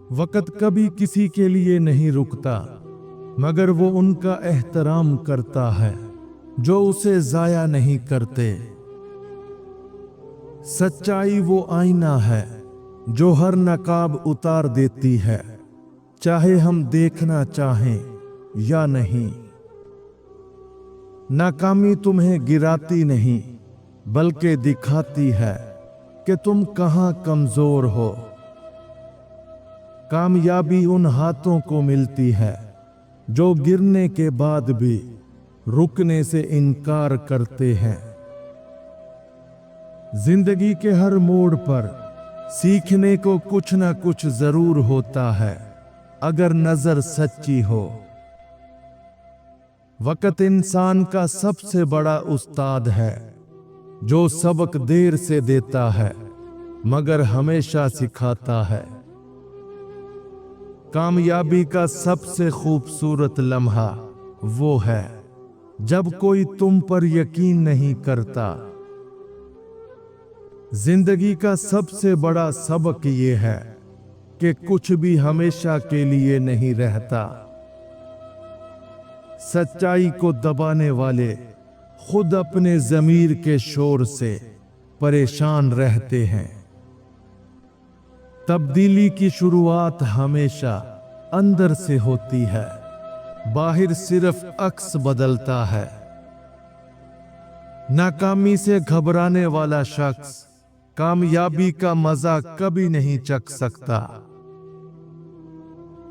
वक़्त कभी किसी के लिए नहीं रुकता, मगर वो उनका एहतराम करता है जो उसे ज़ाया नहीं करते। सच्चाई वो आईना है जो हर नकाब उतार देती है, चाहे हम देखना चाहें या नहीं। नाकामी तुम्हें गिराती नहीं, बल्कि दिखाती है कि तुम कहाँ कमजोर हो। कामयाबी उन हाथों को मिलती है जो गिरने के बाद भी रुकने से इनकार करते हैं। जिंदगी के हर मोड़ पर सीखने को कुछ ना कुछ जरूर होता है, अगर नजर सच्ची हो। वक़्त इंसान का सबसे बड़ा उस्ताद है, जो सबक देर से देता है मगर हमेशा सिखाता है। कामयाबी का सबसे खूबसूरत लम्हा वो है जब कोई तुम पर यकीन नहीं करता। जिंदगी का सबसे बड़ा सबक ये है कि कुछ भी हमेशा के लिए नहीं रहता। सच्चाई को दबाने वाले खुद अपने ज़मीर के शोर से परेशान रहते हैं। तब्दीली की शुरुआत हमेशा अंदर से होती है, बाहर सिर्फ अक्स बदलता है। नाकामी से घबराने वाला शख्स कामयाबी का मजा कभी नहीं चख सकता।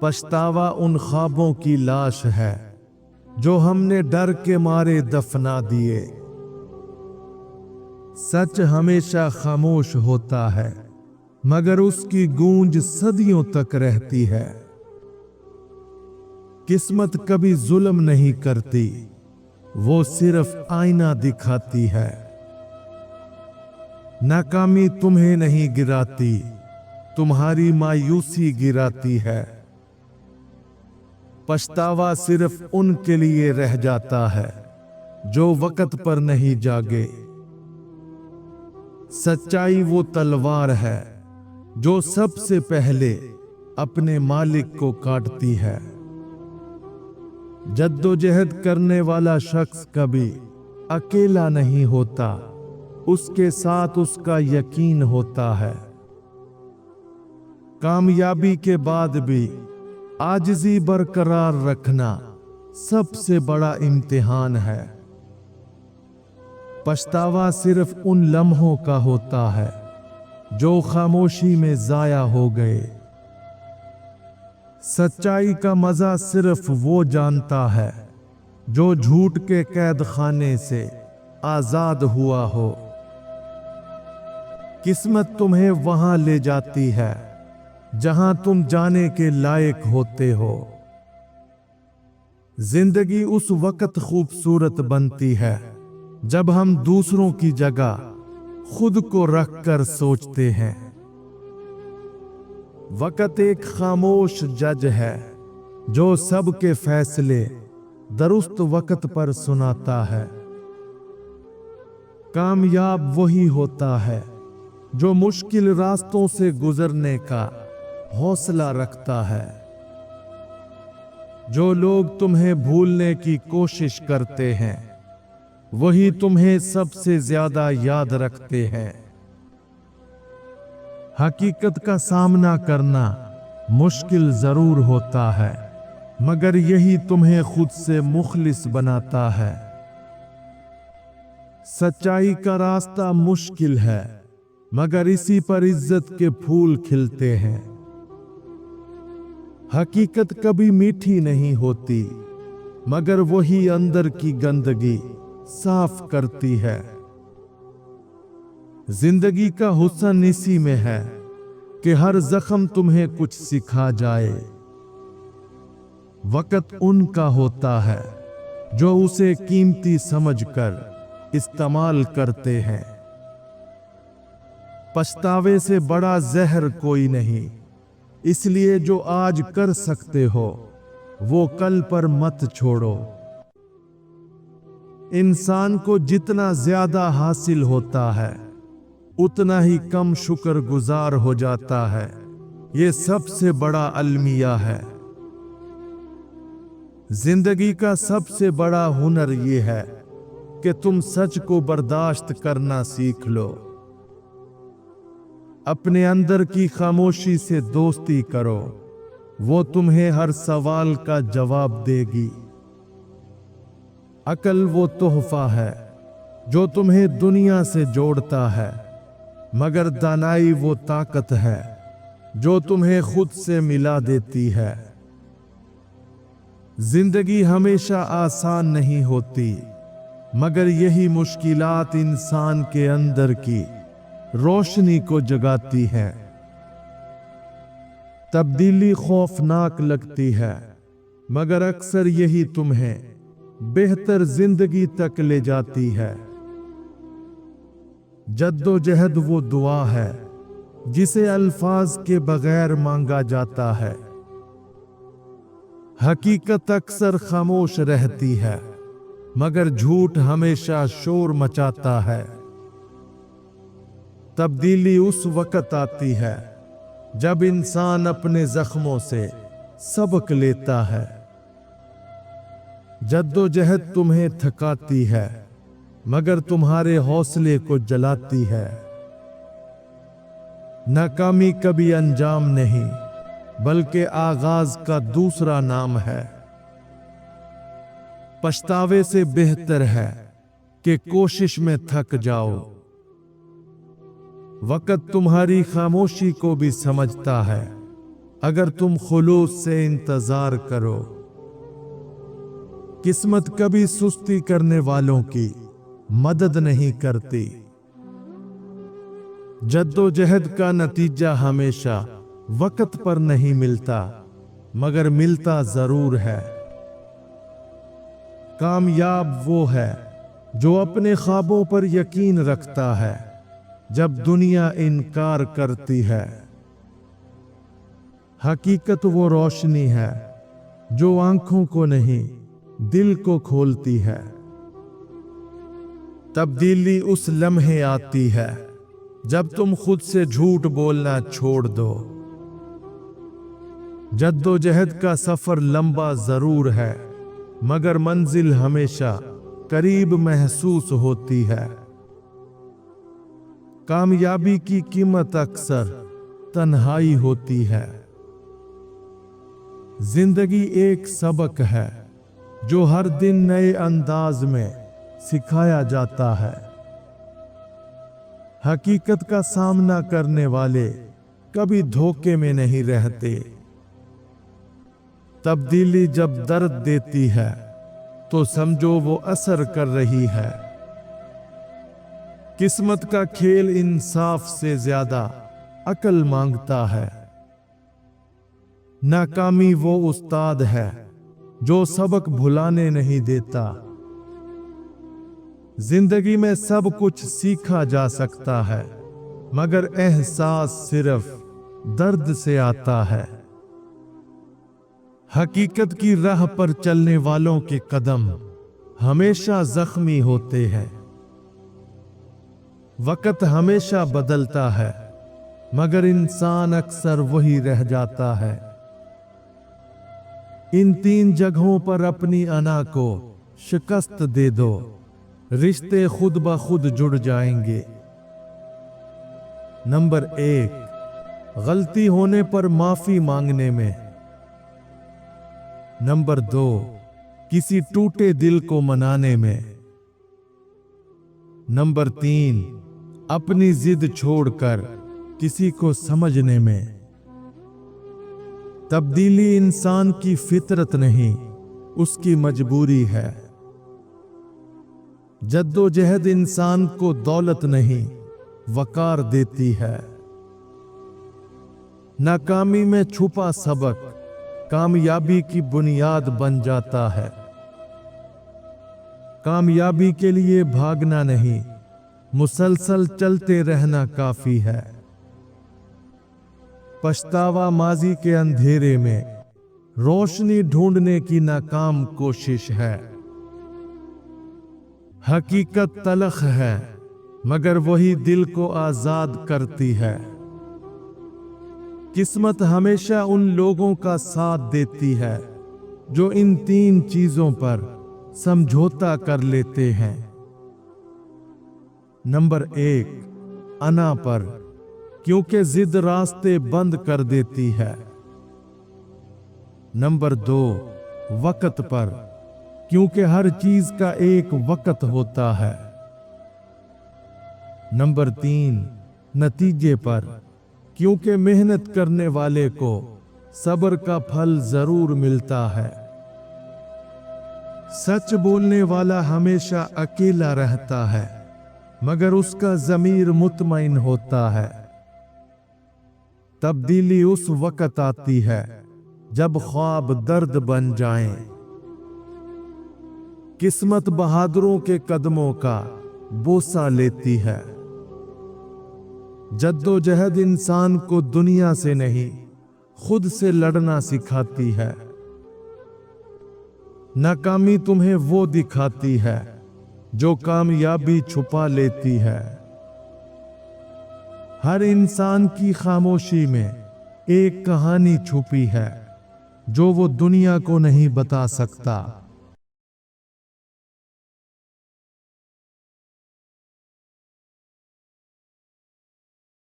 पछतावा उन ख्वाबों की लाश है जो हमने डर के मारे दफना दिए। सच हमेशा खामोश होता है, मगर उसकी गूंज सदियों तक रहती है। किस्मत कभी जुल्म नहीं करती, वो सिर्फ आईना दिखाती है। नाकामी तुम्हें नहीं गिराती, तुम्हारी मायूसी गिराती है। पछतावा सिर्फ उनके लिए रह जाता है जो वक़्त पर नहीं जागे। सच्चाई वो तलवार है जो सबसे पहले अपने मालिक को काटती है। जद्दोजहद करने वाला शख्स कभी अकेला नहीं होता, उसके साथ उसका यकीन होता है। कामयाबी के बाद भी आजिज़ी बरकरार रखना सबसे बड़ा इम्तिहान है। पछतावा सिर्फ उन लम्हों का होता है जो खामोशी में जाया हो गए। सच्चाई का मजा सिर्फ वो जानता है जो झूठ के कैद खाने से आजाद हुआ हो। किस्मत तुम्हें वहां ले जाती है जहां तुम जाने के लायक होते हो। जिंदगी उस वक्त खूबसूरत बनती है जब हम दूसरों की जगह खुद को रखकर सोचते हैं। वक़्त एक खामोश जज है जो सबके फैसले दुरुस्त वक़्त पर सुनाता है। कामयाब वही होता है जो मुश्किल रास्तों से गुजरने का हौसला रखता है। जो लोग तुम्हें भूलने की कोशिश करते हैं, वही तुम्हें सबसे ज्यादा याद रखते हैं। हकीकत का सामना करना मुश्किल जरूर होता है, मगर यही तुम्हें खुद से मुखलिस बनाता है। सच्चाई का रास्ता मुश्किल है, मगर इसी पर इज्जत के फूल खिलते हैं। हकीकत कभी मीठी नहीं होती, मगर वही अंदर की गंदगी साफ करती है। जिंदगी का हुस्न इसी में है कि हर जख्म तुम्हें कुछ सिखा जाए। वक़्त उनका होता है जो उसे कीमती समझकर इस्तेमाल करते हैं। पछतावे से बड़ा जहर कोई नहीं, इसलिए जो आज कर सकते हो वो कल पर मत छोड़ो। इंसान को जितना ज्यादा हासिल होता है, उतना ही कम शुक्रगुजार हो जाता है। ये सबसे बड़ा अलमिया है। जिंदगी का सबसे बड़ा हुनर ये है कि तुम सच को बर्दाश्त करना सीख लो। अपने अंदर की खामोशी से दोस्ती करो, वो तुम्हें हर सवाल का जवाब देगी। अकल वो तोहफा है जो तुम्हें दुनिया से जोड़ता है, मगर दानाई वो ताकत है जो तुम्हें खुद से मिला देती है। जिंदगी हमेशा आसान नहीं होती, मगर यही मुश्किलात इंसान के अंदर की रोशनी को जगाती है। तब्दीली खौफनाक लगती है, मगर अक्सर यही तुम्हें बेहतर जिंदगी तक ले जाती है। जद्दोजहद वो दुआ है जिसे अल्फाज के बगैर मांगा जाता है। हकीकत अक्सर खामोश रहती है, मगर झूठ हमेशा शोर मचाता है। तब्दीली उस वक्त आती है जब इंसान अपने जख्मों से सबक लेता है। जद्दोजहद तुम्हें थकाती है, मगर तुम्हारे हौसले को जलाती है। नाकामी कभी अंजाम नहीं, बल्कि आगाज का दूसरा नाम है। पछतावे से बेहतर है कि कोशिश में थक जाओ। वक्त तुम्हारी खामोशी को भी समझता है, अगर तुम खुलूस से इंतजार करो। किस्मत कभी सुस्ती करने वालों की मदद नहीं करती। जद्दोजहद का नतीजा हमेशा वक्त पर नहीं मिलता, मगर मिलता जरूर है। कामयाब वो है जो अपने ख्वाबों पर यकीन रखता है जब दुनिया इनकार करती है। हकीकत वो रोशनी है जो आंखों को नहीं, दिल को खोलती है। तब्दीली उस लम्हे आती है जब तुम खुद से झूठ बोलना छोड़ दो। जद्दोजहद का सफर लंबा जरूर है, मगर मंजिल हमेशा करीब महसूस होती है। कामयाबी की कीमत अक्सर तन्हाई होती है। जिंदगी एक सबक है जो हर दिन नए अंदाज में सिखाया जाता है। हकीकत का सामना करने वाले कभी धोखे में नहीं रहते। तब्दीली जब दर्द देती है तो समझो वो असर कर रही है। किस्मत का खेल इंसाफ से ज्यादा अकल मांगता है। नाकामी वो उस्ताद है जो सबक भुलाने नहीं देता। जिंदगी में सब कुछ सीखा जा सकता है, मगर एहसास सिर्फ दर्द से आता है। हकीकत की राह पर चलने वालों के कदम हमेशा जख्मी होते हैं। वक्त हमेशा बदलता है, मगर इंसान अक्सर वही रह जाता है। इन 3 जगहों पर अपनी अना को शिकस्त दे दो, रिश्ते खुद ब खुद जुड़ जाएंगे। नंबर 1, गलती होने पर माफी मांगने में। नंबर 2, किसी टूटे दिल को मनाने में। नंबर 3, अपनी जिद छोड़कर किसी को समझने में। तब्दीली इंसान की फितरत नहीं, उसकी मजबूरी है। जद्दोजहद इंसान को दौलत नहीं, वकार देती है। नाकामी में छुपा सबक कामयाबी की बुनियाद बन जाता है। कामयाबी के लिए भागना नहीं, मुसलसल चलते रहना काफी है। पछतावा माजी के अंधेरे में रोशनी ढूंढने की नाकाम कोशिश है। हकीकत तलख है, मगर वही दिल को आजाद करती है। किस्मत हमेशा उन लोगों का साथ देती है जो इन 3 चीजों पर समझौता कर लेते हैं। नंबर 1, अना पर, क्योंकि जिद रास्ते बंद कर देती है। नंबर 2, वक्त पर, क्योंकि हर चीज का एक वक्त होता है। नंबर 3, नतीजे पर, क्योंकि मेहनत करने वाले को सब्र का फल जरूर मिलता है। सच बोलने वाला हमेशा अकेला रहता है, मगर उसका ज़मीर मुतमईन होता है। तब्दीली उस वक्त आती है जब ख्वाब दर्द बन जाएं। किस्मत बहादुरों के कदमों का बोसा लेती है। जद्दोजहद इंसान को दुनिया से नहीं, खुद से लड़ना सिखाती है। नाकामी तुम्हें वो दिखाती है जो कामयाबी छुपा लेती है। हर इंसान की खामोशी में एक कहानी छुपी है जो वो दुनिया को नहीं बता सकता।